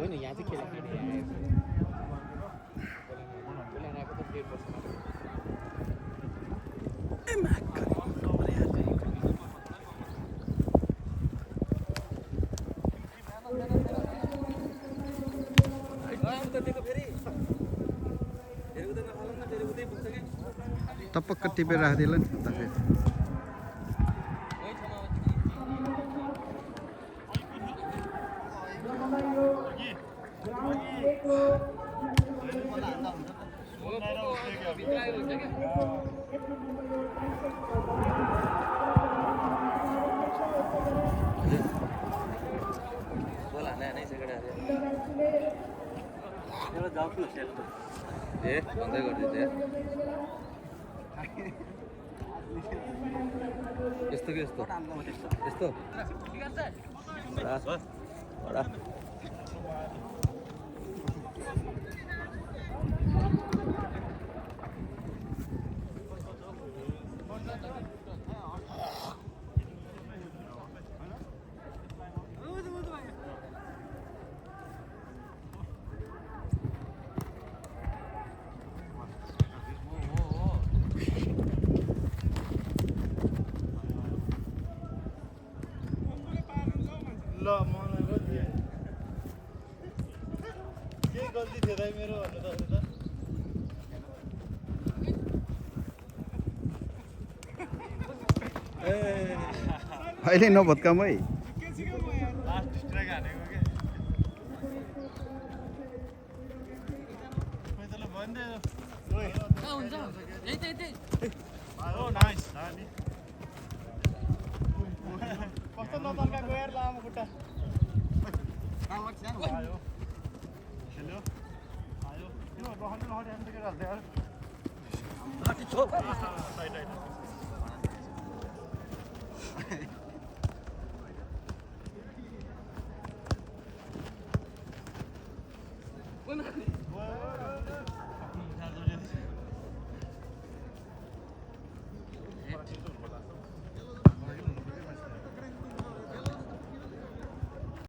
होइन यहाँ चाहिँ केटाकेटी आएको उसले आएको त 100% टपक्क टिपेर राखिदिएला नि त फेरि ए भन्दै गरिदिन्छ यस्तो कि यस्तो यस्तो ल मलाई के गल्ती थियो दाइ मेरो भन्नु त अहिले नभत्कामै लास्ट स्ट्राइक हानेको के मैले तँलाई भनिदिएँ हुन्छ ओ नाइस नानी कस्तो नतर्काको यार लामो खुट्टा आयो खेल्यो आयो त्यो रहनु नहट्याउनु के हाल्दै यार टाइट